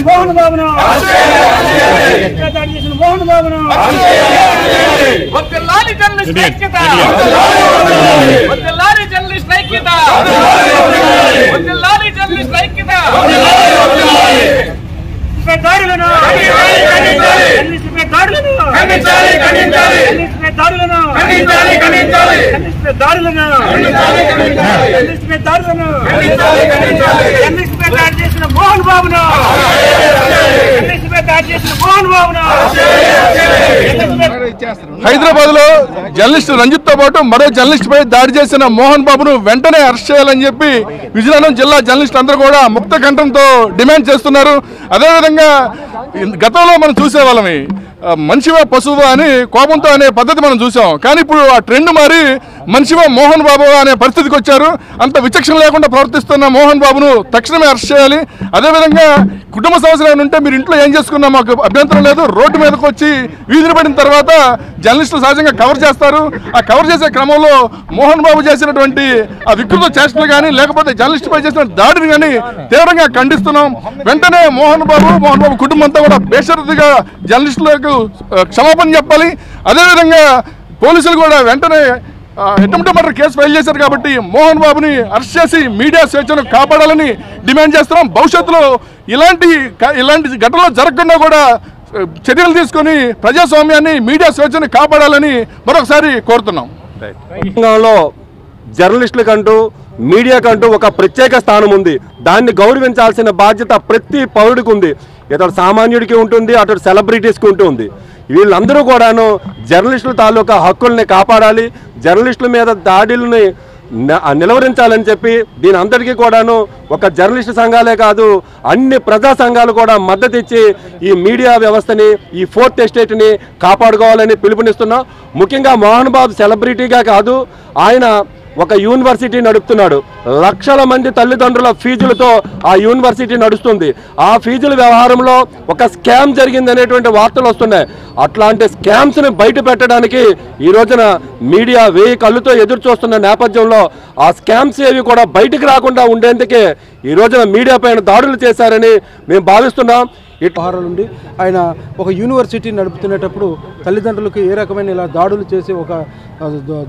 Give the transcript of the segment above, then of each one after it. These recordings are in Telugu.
మోహన్ బాబును వదిలాలి జర్నలిస్ట్ ఐక్యత, వదిలాలి జర్నలిస్ట్ ఐక్యత, వదిలాలి జర్నలిస్ట్ ఐక్యత. దాడులను దాడులను చేసిన మోహన్ బాబును హైదరాబాద్ లో జర్నలిస్ట్ రంజిత్ తో పాటు మరో జర్నలిస్ట్ పై దాడి చేసిన మోహన్ బాబును వెంటనే అరెస్ట్ చేయాలని చెప్పి విజయనగరం జిల్లా జర్నలిస్ట్ అందరూ కూడా ముక్త కంఠంతో డిమాండ్ చేస్తున్నారు. అదేవిధంగా గతంలో మనం చూసేవాళ్ళమి మనిషివా పశువు అని కోపంతో అనే పద్ధతి మనం చూసాం. కానీ ఇప్పుడు ఆ ట్రెండ్ మారి మనిషివా మోహన్ బాబు అనే పరిస్థితికి వచ్చారు. అంత విచక్షణ లేకుండా ప్రవర్తిస్తున్న మోహన్ బాబును తక్షణమే అరెస్ట్ చేయాలి. అదేవిధంగా కుటుంబ సమస్యలు ఉంటే మీరు ఇంట్లో ఏం చేసుకున్నా మాకు అభ్యంతరం లేదు, రోడ్డు మీదకి వచ్చి వీధిని పడిన తర్వాత జర్నలిస్టులు సహజంగా కవర్ చేస్తారు. ఆ కవర్ చేసే క్రమంలో మోహన్ బాబు చేసినటువంటి ఆ వికృత చేష్టలు కానీ లేకపోతే జర్నలిస్టుపై చేసిన దాడిని కానీ తీవ్రంగా ఖండిస్తున్నాం. వెంటనే మోహన్ బాబు కుటుంబం అంతా కూడా బేషరతుగా జర్నలిస్టులకు క్షమాపణ చెప్పాలి. అదేవిధంగా పోలీసులు కూడా వెంటనే అటెంప్ట్ మర్డర్ కేసు ఫైల్ చేశారు కాబట్టి మోహన్ బాబుని అరెస్ట్ చేసి మీడియా స్వేచ్ఛను కాపాడాలని డిమాండ్ చేస్తున్నాం. భవిష్యత్తులో ఇలాంటి ఘటనలు జరగకుండా కూడా చర్యలు తీసుకొని ప్రజాస్వామ్యాన్ని మీడియా స్వేచ్ఛను కాపాడాలని మరొకసారి కోరుతున్నాం. తెలంగాణలో జర్నలిస్టులకంటూ మీడియాకంటూ ఒక ప్రత్యేక స్థానం ఉంది. దాన్ని గౌరవించాల్సిన బాధ్యత ప్రతి పౌరుడికి ఉంది. ఇతడు సామాన్యుడికి ఉంటుంది, అటు సెలబ్రిటీస్కి ఉంటుంది. వీళ్ళందరూ కూడాను జర్నలిస్టుల తాలూకా హక్కుల్ని కాపాడాలి, జర్నలిస్టుల మీద దాడుల్ని నిలవరించాలని చెప్పి దీని అందరికీ కూడాను ఒక జర్నలిస్టు సంఘాలే కాదు అన్ని ప్రజా సంఘాలు కూడా మద్దతు ఇచ్చి ఈ మీడియా వ్యవస్థని, ఈ ఫోర్త్ ఎస్టేట్ని కాపాడుకోవాలని పిలుపునిస్తున్నాం. ముఖ్యంగా మోహన్ బాబు సెలబ్రిటీగా కాదు, ఆయన ఒక యూనివర్సిటీ నడుపుతున్నాడు. లక్షల మంది తల్లిదండ్రుల ఫీజులతో ఆ యూనివర్సిటీ నడుస్తుంది. ఆ ఫీజుల వ్యవహారంలో ఒక స్కామ్ జరిగిందనేటువంటి వార్తలు వస్తున్నాయి. అట్లాంటి స్కామ్స్ని బయట పెట్టడానికి ఈ రోజున మీడియా వేయి కళ్ళుతో ఎదురు చూస్తున్న నేపథ్యంలో ఆ స్కామ్స్ ఏవి కూడా బయటకు రాకుండా ఉండేందుకే ఈ రోజున మీడియా పైన దాడులు చేశారని మేము భావిస్తున్నాం. వ్యవహారం నుండి ఆయన ఒక యూనివర్సిటీ నడుపుతున్నప్పుడు తల్లిదండ్రులకు ఏ రకమైన ఇలా దాడులు చేసి ఒక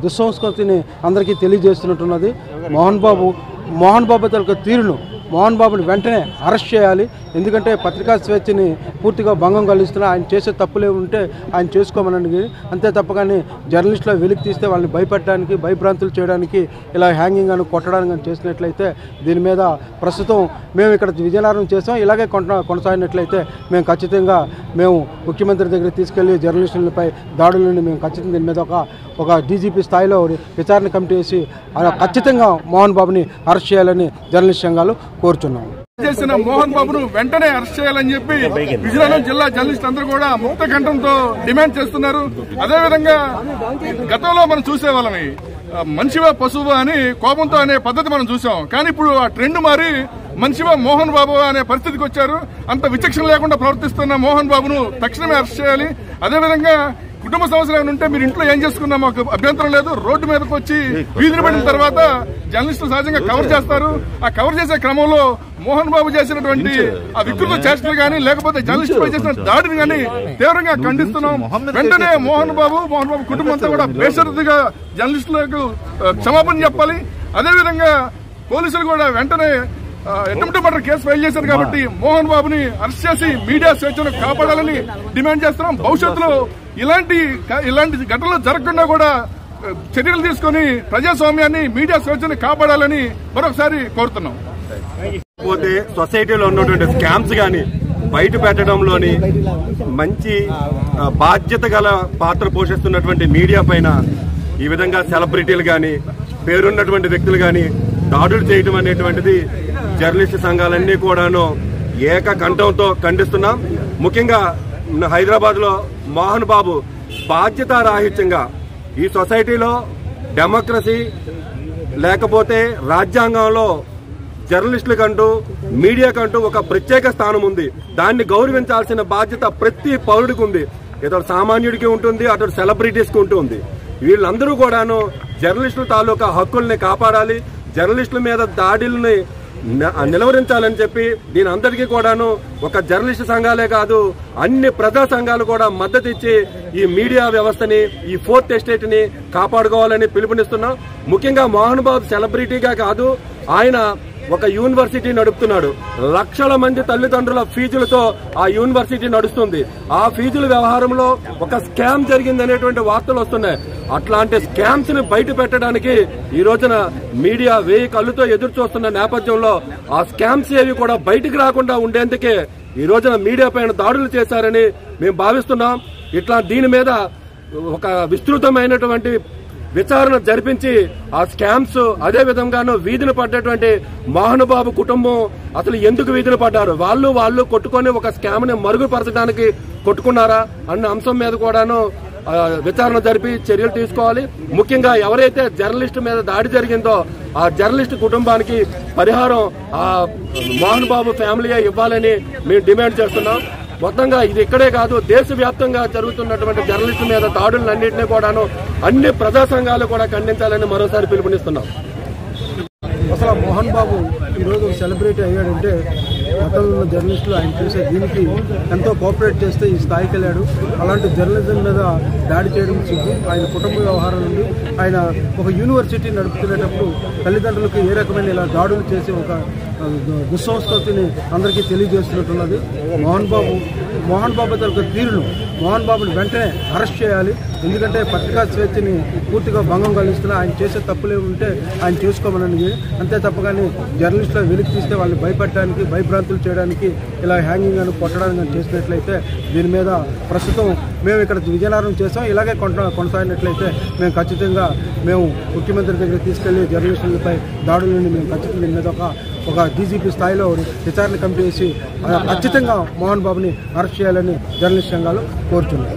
దుస్సంస్కృతిని అందరికీ తెలియజేస్తున్నట్టున్నది. మోహన్ బాబు తాలూకా తీరును మోహన్ బాబుని వెంటనే అరెస్ట్ చేయాలి. ఎందుకంటే పత్రికా స్వేచ్ఛని పూర్తిగా భంగం కలిగిస్తున్నా. ఆయన చేసే తప్పులే ఉంటే ఆయన చేసుకోమనండి. అంతే తప్ప కానీ జర్నలిస్టులో వెలికి తీస్తే వాళ్ళని భయపెట్టడానికి, భయభ్రాంతులు చేయడానికి, ఇలా హ్యాంగింగ్ అని కొట్టడానికి అని చేసినట్లయితే దీని మీద ప్రస్తుతం మేము ఇక్కడ విజయనగరం చేసాం. ఇలాగే కొనసాగినట్లయితే మేము ఖచ్చితంగా ముఖ్యమంత్రి దగ్గర తీసుకెళ్లి జర్నలిస్టులపై దాడులను మేము ఖచ్చితంగా దీని మీద ఒక డీజీపీ స్థాయిలో విచారణ కమిటీ వేసి ఖచ్చితంగా మోహన్ బాబుని అరెస్ట్ చేయాలని జర్నలిస్ట్ సంఘాలు కోరుచున్నాము. చేసిన మోహన్ బాబును వెంటనే అరెస్ట్ చేయాలని చెప్పి విజయనగరం జిల్లా జర్నలిస్ట్ అందరూ కూడా ముక్త కంఠంతో డిమాండ్ చేస్తున్నారు. అదేవిధంగా గతంలో మనం చూసేవాళ్ళమి మనిషివా పశువు అని కోపంతో అనే పద్ధతి మనం చూసాం. కానీ ఇప్పుడు ఆ ట్రెండ్ మారి మనిషివా మోహన్ బాబు అనే పరిస్థితికి వచ్చారు. అంత విచక్షణ లేకుండా ప్రవర్తిస్తున్న మోహన్ బాబును తక్షణమే అరెస్ట్ చేయాలి. అదేవిధంగా కుటుంబ సమస్యలు ఉంటే మీరు ఇంట్లో ఏం చేసుకున్నా మాకు అభ్యంతరం లేదు, రోడ్డు మీదకి వచ్చి వీధిని పడిన తర్వాత జర్నలిస్టులు సహజంగా కవర్ చేస్తారు. ఆ కవర్ చేసే క్రమంలో మోహన్ బాబు చేసినటువంటి ఆ వికృత చేష్టలు కానీ లేకపోతే జర్నలిస్టుపై చేసిన దాడిని కానీ తీవ్రంగా ఖండిస్తున్నాం. వెంటనే మోహన్ బాబు కుటుంబం అంతా కూడా బేషరతుగా జర్నలిస్టులకు క్షమాపణ చెప్పాలి. అదేవిధంగా పోలీసులు కూడా వెంటనే అటెంప్ట్ మర్డర్ కేసు ఫైల్ చేశారు కాబట్టి మోహన్ బాబుని అరెస్ట్ చేసి మీడియా స్వేచ్ఛను కాపాడాలని డిమాండ్ చేస్తున్నాం. భవిష్యత్తులో ఇలాంటి ఘటనలు జరగకుండా కూడా చర్యలు తీసుకొని ప్రజాస్వామ్యాన్ని, మీడియా స్వేచ్ఛను కాపాడాలని మరొకసారి కోరుతున్నాం. పోతే సొసైటీలో ఉన్నటువంటి స్కామ్స్ కానీ బయట పెట్టడంలోని మంచి బాధ్యత గల పాత్ర పోషిస్తున్నటువంటి మీడియా పైన ఈ విధంగా సెలబ్రిటీలు కానీ పేరున్నటువంటి వ్యక్తులు కానీ దాడులు చేయడం అనేటువంటిది జర్నలిస్టు సంఘాలన్నీ కూడాను ఏకకంఠంతో ఖండిస్తున్నాం. ముఖ్యంగా హైదరాబాద్ లో మోహన్ బాబు బాధ్యతారాహిత్యంగా ఈ సొసైటీలో డెమోక్రసీ లేకపోతే రాజ్యాంగంలో జర్నలిస్టులకంటూ మీడియాకంటూ ఒక ప్రత్యేక స్థానం ఉంది. దాన్ని గౌరవించాల్సిన బాధ్యత ప్రతి పౌరుడికి ఉంది. ఇతడు సామాన్యుడికి ఉంటుంది, అటు సెలబ్రిటీస్కి ఉంటుంది. వీళ్ళందరూ కూడాను జర్నలిస్టుల తాలూకా హక్కుల్ని కాపాడాలి, జర్నలిస్టుల మీద దాడుల్ని నిలవరించాలని చెప్పి దీని అందరికీ కూడాను ఒక జర్నలిస్టు సంఘాలే కాదు అన్ని ప్రజా సంఘాలు కూడా మద్దతు ఇచ్చి ఈ మీడియా వ్యవస్థని, ఈ ఫోర్త్ ఎస్టేట్ ని కాపాడుకోవాలని పిలుపునిస్తున్నాం. ముఖ్యంగా మోహన్ బాబు సెలబ్రిటీగా కాదు, ఆయన ఒక యూనివర్సిటీ నడుపుతున్నాడు. లక్షల మంది తల్లిదండ్రుల ఫీజులతో ఆ యూనివర్సిటీ నడుస్తుంది. ఆ ఫీజుల వ్యవహారంలో ఒక స్కామ్ జరిగిందనేటువంటి వార్తలు వస్తున్నాయి. అట్లాంటి స్కామ్స్ ని బయట పెట్టడానికి ఈ రోజున మీడియా వేయి కళ్ళుతో ఎదురు చూస్తున్న నేపథ్యంలో ఆ స్కామ్స్ ఏవి కూడా బయటికి రాకుండా ఉండేందుకే ఈ రోజున మీడియా పైన దాడులు చేశారని మేము భావిస్తున్నాం. ఇట్లా దీని మీద ఒక విస్తృతమైనటువంటి విచారణ జరిపించి ఆ స్కామ్స్ అదే విధంగాను వీధిన పడ్డటువంటి మోహన్ బాబు కుటుంబం అసలు ఎందుకు వీధిన పడ్డారు, వాళ్ళు కొట్టుకొని ఒక స్కామ్ ని మరుగుపరచడానికి కొట్టుకున్నారా అన్న అంశం మీద కూడాను విచారణ జరిపి చర్యలు తీసుకోవాలి. ముఖ్యంగా ఎవరైతే జర్నలిస్టు మీద దాడి జరిగిందో ఆ జర్నలిస్టు కుటుంబానికి పరిహారం ఆ మోహన్ బాబు ఫ్యామిలీయే ఇవ్వాలని మేము డిమాండ్ చేస్తున్నాం. మొత్తంగా ఇది ఇక్కడే కాదు, దేశవ్యాప్తంగా జరుగుతున్నటువంటి జర్నలిస్టు మీద దాడులన్నింటినీ కూడాను అన్ని ప్రజా సంఘాలు కూడా ఖండించాలని మరోసారి పిలుపునిస్తున్నాం. అసలు మోహన్ బాబు ఈరోజు సెలబ్రిటీ అయ్యాడంటే గతంలో ఉన్న జర్నలిస్టులు ఆయన చూసే దీనికి ఎంతో కోఆపరేట్ చేస్తే ఈ స్థాయికి వెళ్ళాడు. అలాంటి జర్నలిజం మీద దాడి చేయడం సిగ్గు. ఆయన కుటుంబ వ్యవహారం నుండి ఆయన ఒక యూనివర్సిటీ నడుపుతున్నప్పుడు తల్లిదండ్రులకు ఏ రకమైన ఇలా దాడులు చేసి ఒక దుస్సంస్కృతిని అందరికీ తెలియజేస్తున్నట్టున్నది. మోహన్ బాబు తరగతి తీరును మోహన్ బాబుని వెంటనే అరెస్ట్ చేయాలి. ఎందుకంటే పత్రికా స్వేచ్ఛని పూర్తిగా భంగం కలిగిస్తున్నా. ఆయన చేసే తప్పులు ఉంటే ఆయన చేసుకోమనండి. అంతే తప్పగానే జర్నలిస్టులు వెలికి తీస్తే వాళ్ళని భయపెట్టడానికి, భయభ్రాంతులు చేయడానికి, ఇలా హ్యాంగింగ్ అని కొట్టడానికి అని చేసినట్లయితే దీని మీద ప్రస్తుతం మేము ఇక్కడ విజయనగరం చేసాం. ఇలాగే కొనసాగినట్లయితే మేము ఖచ్చితంగా ముఖ్యమంత్రి దగ్గర తీసుకెళ్లి జర్నలిస్టులపై దాడులని మేము ఖచ్చితంగా దీని మీద ఒక డీజీపీ స్థాయిలో విచారణ కమిటీ వేసి ఖచ్చితంగా మోహన్ బాబుని అరెస్ట్ చేయాలని జర్నలిస్ట్ సంఘాలు కోరుతున్నాయి.